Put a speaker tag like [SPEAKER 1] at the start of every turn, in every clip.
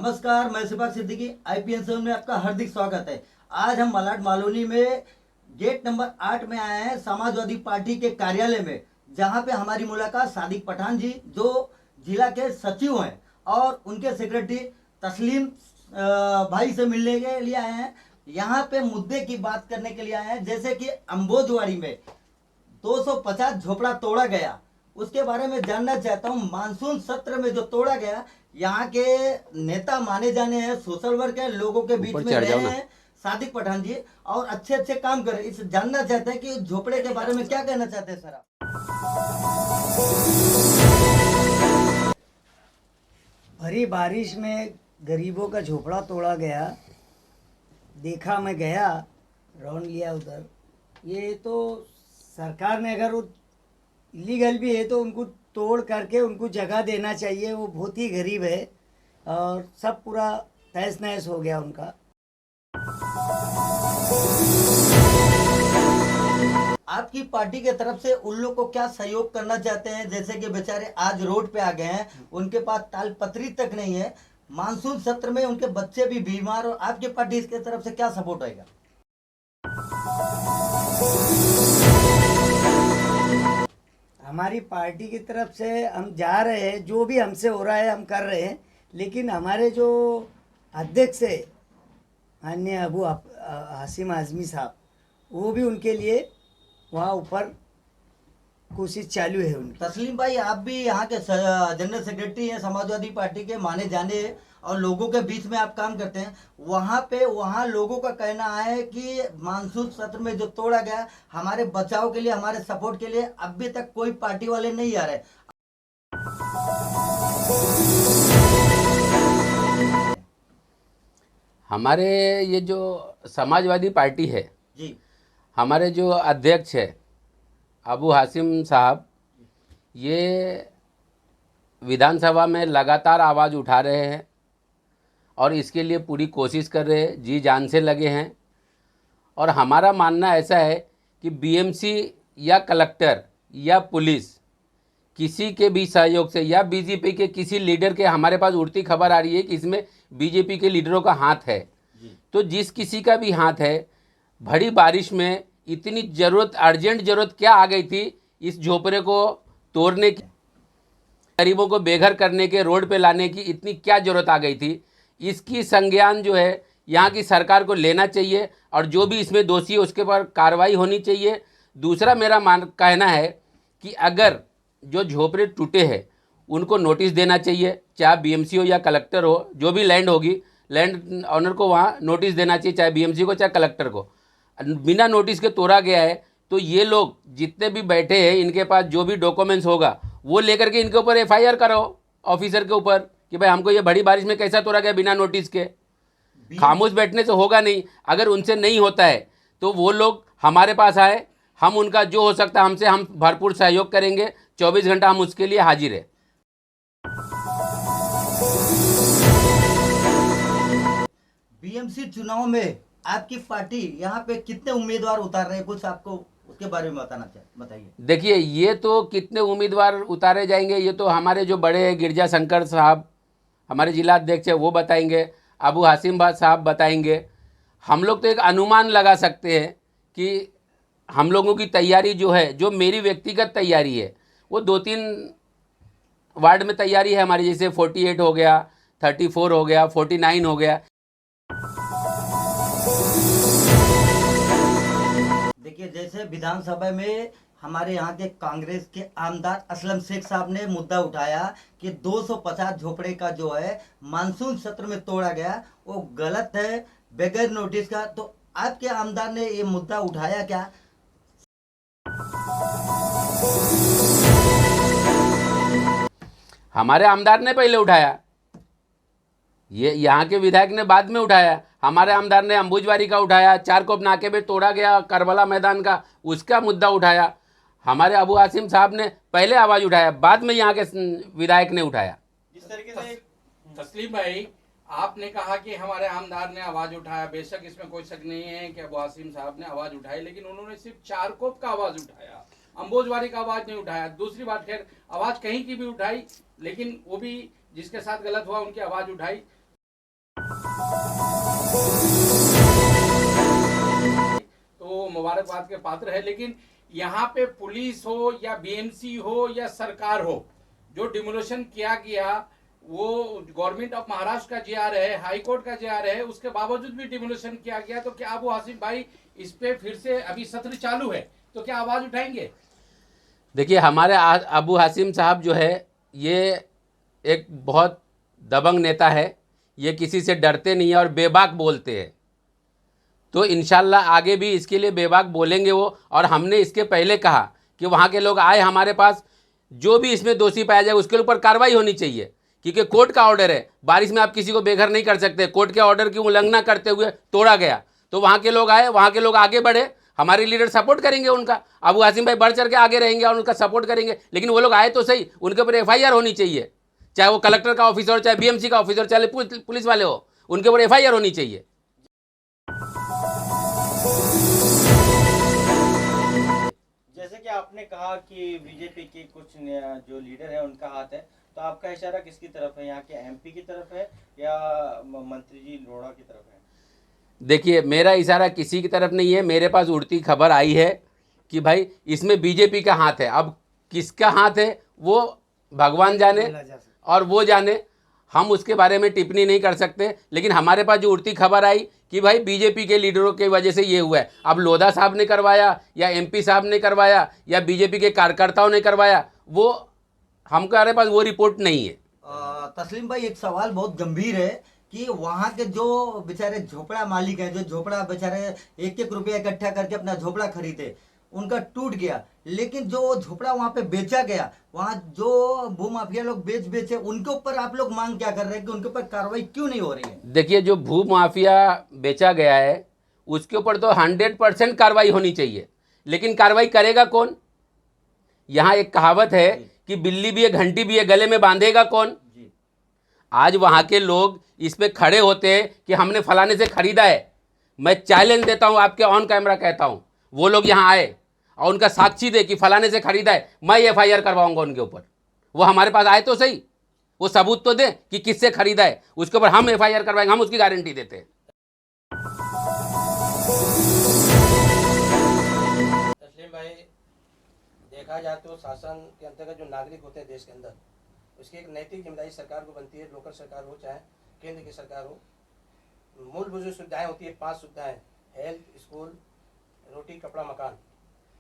[SPEAKER 1] नमस्कार, मैं सिपाही सिद्दीकी IPN 7 में आपका हार्दिक स्वागत है। आज हम मलाड मालोनी में गेट नंबर 8 में आए हैं समाजवादी पार्टी के कार्यालय में, जहां पे हमारी मुलाकात सादिक पठान जी जो जिला के सचिव हैं और उनके सेक्रेटरी तस्लीम भाई से मिलने के लिए आए हैं। यहाँ पे मुद्दे की बात करने के लिए आए हैं, जैसे कि अंबोजवाड़ी में 250 झोपड़ा तोड़ा गया, उसके बारे में जानना चाहता हूँ। मानसून सत्र में जो तोड़ा गया, यहाँ के नेता माने जाने हैं, सोशल वर्क है, लोगों के बीच में रहे हैं सादिक पठान जी और अच्छे अच्छे काम कर रहे हैं। इस जानना चाहते हैं कि झोपड़े के बारे में क्या कहना चाहते हैं सर आप।
[SPEAKER 2] भरी बारिश में गरीबों का झोपड़ा तोड़ा गया, देखा, मैं गया, राउंड लिया उधर। ये तो सरकार ने अगर वो इलीगल भी है तो उनको तोड़ करके उनको जगह देना चाहिए। वो बहुत ही गरीब है और सब पूरा तहस नहस हो गया उनका।
[SPEAKER 1] आपकी पार्टी के तरफ से उन लोग को क्या सहयोग करना चाहते हैं, जैसे कि बेचारे आज रोड पे आ गए हैं, उनके पास तालपत्री तक नहीं है, मानसून सत्र में उनके बच्चे भी बीमार, और आपकी पार्टी इसके तरफ से क्या सपोर्ट आएगा।
[SPEAKER 2] हमारी पार्टी की तरफ से हम जा रहे हैं, जो भी हमसे हो रहा है हम कर रहे हैं, लेकिन हमारे जो अध्यक्ष है माननीय अबू हाशिम आजमी साहब, वो भी उनके लिए वहाँ ऊपर कोशिश चालू है उनकी।
[SPEAKER 1] तस्लीम भाई, आप भी यहाँ के जनरल सेक्रेटरी हैं समाजवादी पार्टी के, माने जाने और लोगों के बीच में आप काम करते हैं। वहाँ लोगों का कहना है कि मानसून सत्र में जो तोड़ा गया, हमारे बचाव के लिए, हमारे सपोर्ट के लिए अभी तक कोई पार्टी वाले नहीं आ रहे।
[SPEAKER 3] हमारे ये जो समाजवादी पार्टी है
[SPEAKER 1] जी,
[SPEAKER 3] हमारे जो अध्यक्ष है अबू हाशिम साहब, ये विधानसभा में लगातार आवाज़ उठा रहे हैं और इसके लिए पूरी कोशिश कर रहे हैं, जी जान से लगे हैं। और हमारा मानना ऐसा है कि BMC या कलेक्टर या पुलिस किसी के भी सहयोग से या BJP के किसी लीडर के, हमारे पास उड़ती खबर आ रही है कि इसमें BJP के लीडरों का हाथ है। तो जिस किसी का भी हाथ है, भरी बारिश में इतनी ज़रूरत, अर्जेंट ज़रूरत क्या आ गई थी इस झोपड़े को तोड़ने की, गरीबों को बेघर करने के, रोड पे लाने की इतनी क्या ज़रूरत आ गई थी, इसकी संज्ञान जो है यहाँ की सरकार को लेना चाहिए और जो भी इसमें दोषी है उसके पर कार्रवाई होनी चाहिए। दूसरा मेरा कहना है कि अगर जो झोपड़े टूटे हैं उनको नोटिस देना चाहिए, चाहे BMC हो या कलेक्टर हो, जो भी लैंड होगी, लैंड ऑनर को वहाँ नोटिस देना चाहिए, चाहे BMC को चाहे कलेक्टर को। बिना नोटिस के तोड़ा गया है तो ये लोग जितने भी बैठे हैं, इनके पास जो भी डॉक्यूमेंट्स होगा वो लेकर के इनके ऊपर FIR करो ऑफिसर के ऊपर कि भाई हमको ये बड़ी बारिश में कैसा तोड़ा गया बिना नोटिस के। खामोश बैठने से होगा नहीं। अगर उनसे नहीं होता है तो वो लोग हमारे पास आए, हम उनका जो हो सकता है हमसे हम भरपूर सहयोग करेंगे। 24 घंटा हम उसके लिए हाजिर है।
[SPEAKER 1] BMC चुनाव में आपकी पार्टी यहाँ पे कितने उम्मीदवार उतार रहे हैं, कुछ आपको उसके बारे में बताइए।
[SPEAKER 3] देखिए, ये तो कितने उम्मीदवार उतारे जाएंगे ये तो हमारे जो बड़े गिरजा शंकर साहब, हमारे जिला अध्यक्ष है, वो बताएंगे, अबू हाशिम साहब बताएंगे। हम लोग तो एक अनुमान लगा सकते हैं कि हम लोगों की तैयारी जो है, जो मेरी व्यक्तिगत तैयारी है, वो 2-3 वार्ड में तैयारी है हमारी, जैसे 48 हो गया, 34 हो गया, 49 हो गया।
[SPEAKER 1] देखिए, जैसे विधानसभा में हमारे यहाँ के कांग्रेस के आमदार असलम शेख साहब ने मुद्दा उठाया कि 250 झोपड़े का जो है मानसून सत्र में तोड़ा गया, वो गलत है बगैर नोटिस का। तो आपके आमदार ने ये मुद्दा उठाया क्या?
[SPEAKER 3] हमारे आमदार ने पहले उठाया, ये यहाँ के विधायक ने बाद में उठाया। हमारे आमदार ने अंबुजवारी का उठाया, चारकोप नाके में तोड़ा गया करबला मैदान का, उसका मुद्दा उठाया। हमारे अबू हाशिम साहब ने पहले आवाज़ उठाया, बाद में यहाँ के विधायक ने उठाया।
[SPEAKER 4] जिस तरीके से तस्लीम भाई, आपने कहा कि हमारे आमदार ने आवाज उठाया, बेशक इसमें कोई शक नहीं है कि अबू हाशिम साहब ने आवाज उठाई, लेकिन उन्होंने सिर्फ चारकोप का आवाज उठाया, अंबोजवारी का आवाज नहीं उठाया। दूसरी बात, खैर आवाज कहीं की भी उठाई, लेकिन वो भी जिसके साथ गलत हुआ उनकी आवाज उठाई। तो मुबारकबाद के पात्र है, लेकिन यहाँ पे पुलिस हो या बीएमसी हो या सरकार हो, जो डिमोलिशन किया गया वो गवर्नमेंट ऑफ महाराष्ट्र का जीआर है, हाई कोर्ट का जीआर है, उसके बावजूद भी डिमोलिशन किया गया। तो क्या अबू हासिम भाई इस पे फिर से अभी सत्र चालू है तो क्या आवाज उठाएंगे?
[SPEAKER 3] देखिए, हमारे अबू हासिम साहब जो है ये एक बहुत दबंग नेता है, ये किसी से डरते नहीं है और बेबाक बोलते हैं। तो इंशाल्लाह आगे भी इसके लिए बेबाक बोलेंगे वो। और हमने इसके पहले कहा कि वहाँ के लोग आए हमारे पास, जो भी इसमें दोषी पाया जाए उसके ऊपर कार्रवाई होनी चाहिए, क्योंकि कोर्ट का ऑर्डर है। बारिश में आप किसी को बेघर नहीं कर सकते। कोर्ट के ऑर्डर की उल्लंघना करते हुए तोड़ा गया, तो वहाँ के लोग आए, वहाँ के लोग आगे बढ़े, हमारे लीडर सपोर्ट करेंगे उनका। अबू हासिम भाई बढ़ चढ़ के आगे रहेंगे और उनका सपोर्ट करेंगे। लेकिन वो लोग आए तो सही, उनके ऊपर एफआईआर होनी चाहिए, चाहे वो कलेक्टर का ऑफिसर हो, चाहे बीएमसी का ऑफिसर, चाहे पुलिस वाले हो, उनके ऊपर एफआईआर होनी चाहिए।
[SPEAKER 5] जैसे कि आपने कहा कि बीजेपी के कुछ जो लीडर है उनका हाथ है, तो आपका इशारा किसकी तरफ है? यहाँ के एमपी की तरफ है या मंत्री जी लोढ़ा की तरफ है?
[SPEAKER 3] देखिए, मेरा इशारा किसी की तरफ नहीं है। मेरे पास उड़ती खबर आई है कि भाई इसमें बीजेपी का हाथ है। अब किसका हाथ है वो भगवान जाने और वो जाने, हम उसके बारे में टिप्पणी नहीं कर सकते। लेकिन हमारे पास जो उड़ती खबर आई कि भाई बीजेपी के लीडरों की वजह से ये हुआ है। अब लोधा साहब ने करवाया या एमपी साहब ने करवाया या बीजेपी के कार्यकर्ताओं ने करवाया, वो हमारे पास वो रिपोर्ट नहीं है।
[SPEAKER 1] तस्लीम भाई, एक सवाल बहुत गंभीर है कि वहाँ के जो बेचारे झोपड़ा मालिक हैं, जो झोपड़ा बेचारे एक एक रुपया इकट्ठा करके अपना झोपड़ा खरीदे, उनका टूट गया, लेकिन जो झोपड़ा वहाँ पे बेचा गया, वहाँ जो भूमाफिया लोग बेचे, उनके ऊपर आप लोग मांग क्या कर रहे हैं कि उनके ऊपर कार्रवाई क्यों नहीं हो रही है?
[SPEAKER 3] देखिए, जो भू माफिया बेचा गया है उसके ऊपर तो 100% कार्रवाई होनी चाहिए, लेकिन कार्रवाई करेगा कौन? यहाँ एक कहावत है कि बिल्ली भी है घंटी भी है, गले में बांधेगा कौन? आज वहाँ के लोग इस पे खड़े होते हैं कि हमने फलाने से खरीदा है। मैं चैलेंज देता हूँ, आपके ऑन कैमरा कहता हूँ, वो लोग यहाँ आए और उनका साक्षी दे कि फलाने से खरीदा है, मैं एफआईआर करवाऊंगा उनके ऊपर। वो हमारे पास आए तो सही, वो सबूत तो दे कि किससे खरीदा है, उसके ऊपर हम एफआईआर करवाएंगे, हम उसकी गारंटी देते हैं।
[SPEAKER 6] तस्लीम भाई, देखा जाए तो शासन के अंतर्गत जो नागरिक होते हैं देश के अंदर, उसकी एक नैतिक जिम्मेदारी सरकार को बनती है, लोकल सरकार हो चाहे केंद्र की सरकार हो। मूलभूत जो सुविधाएं होती है 5 सुविधाएं, हेल्थ, स्कूल, रोटी, कपड़ा, मकान,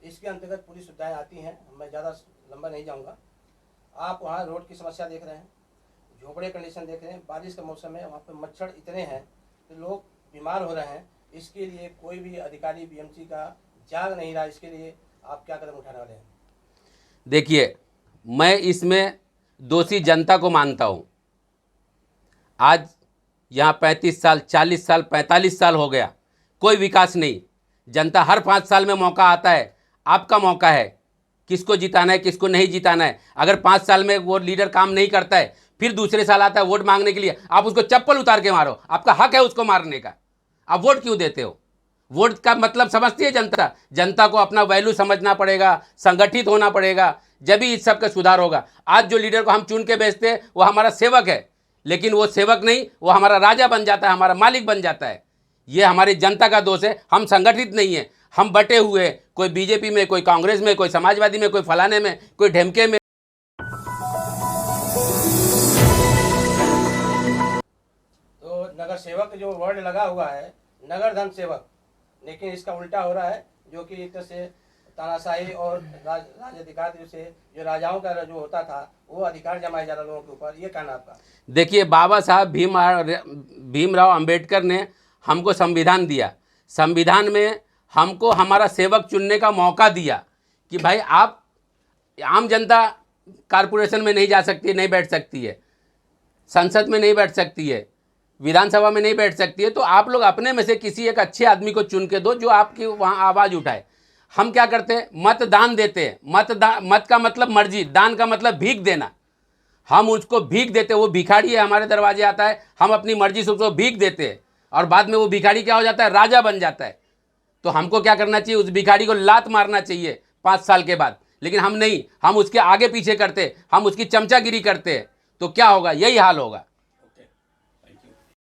[SPEAKER 6] इसके अंतर्गत पूरी सुविधाएं आती हैं। मैं ज़्यादा लंबा नहीं जाऊंगा। आप वहाँ रोड की समस्या देख रहे हैं, झोपड़े कंडीशन देख रहे हैं, बारिश का मौसम है, वहाँ पे मच्छर इतने हैं तो लोग बीमार हो रहे हैं। इसके लिए कोई भी अधिकारी बीएमसी का जाग नहीं रहा। इसके लिए आप क्या कदम उठाने वाले हैं?
[SPEAKER 3] देखिए, मैं इसमें दोषी जनता को मानता हूँ। आज यहाँ 35 साल, 40 साल, 45 साल हो गया, कोई विकास नहीं। जनता हर 5 साल में मौका आता है, आपका मौका है किसको जिताना है, किसको नहीं जिताना है। अगर 5 साल में वो लीडर काम नहीं करता है, फिर दूसरे साल आता है वोट मांगने के लिए, आप उसको चप्पल उतार के मारो, आपका हक है उसको मारने का। आप वोट क्यों देते हो? वोट का मतलब समझती है जनता। जनता को अपना वैल्यू समझना पड़ेगा, संगठित होना पड़ेगा, जब भी इस सब का सुधार होगा। आज जो लीडर को हम चुन के भेजते हैं वो हमारा सेवक है, लेकिन वो सेवक नहीं, वो हमारा राजा बन जाता है, हमारा मालिक बन जाता है। ये हमारी जनता का दोष है। हम संगठित नहीं है, हम बटे हुए, कोई बीजेपी में, कोई कांग्रेस में, कोई समाजवादी में, कोई फलाने में, कोई ढेमके में।
[SPEAKER 6] तो नगर सेवक जो वर्ड लगा हुआ है, नगर धन सेवक, लेकिन इसका उल्टा हो रहा है, जो कि एक तरह से तानाशाही और राजाधिकार से जो राजाओं का जो होता था वो अधिकार जमाए जा रहा लोगों के ऊपर। ये कहना आपका?
[SPEAKER 3] देखिए, बाबा साहब भीमराव अंबेडकर ने हमको संविधान दिया। संविधान में हमको हमारा सेवक चुनने का मौका दिया कि भाई आप, आम जनता कारपोरेशन में नहीं जा सकती है, नहीं बैठ सकती है, संसद में नहीं बैठ सकती है, विधानसभा में नहीं बैठ सकती है, तो आप लोग अपने में से किसी एक अच्छे आदमी को चुन के दो जो आपकी वहाँ आवाज़ उठाए। हम क्या करते हैं? मतदान देते हैं। मत का मतलब मर्जी, दान का मतलब भीख देना। हम उसको भीख देते, वो भिखारी है, हमारे दरवाजे आता है, हम अपनी मर्जी से उसको भीख देते हैं और बाद में वो भिखारी क्या हो जाता है? राजा बन जाता है। तो हमको क्या करना चाहिए? उस भिखारी को लात मारना चाहिए 5 साल के बाद। लेकिन हम नहीं, हम उसके आगे पीछे करते, हम उसकी चमचागिरी करते हैं, तो क्या होगा? यही हाल होगा।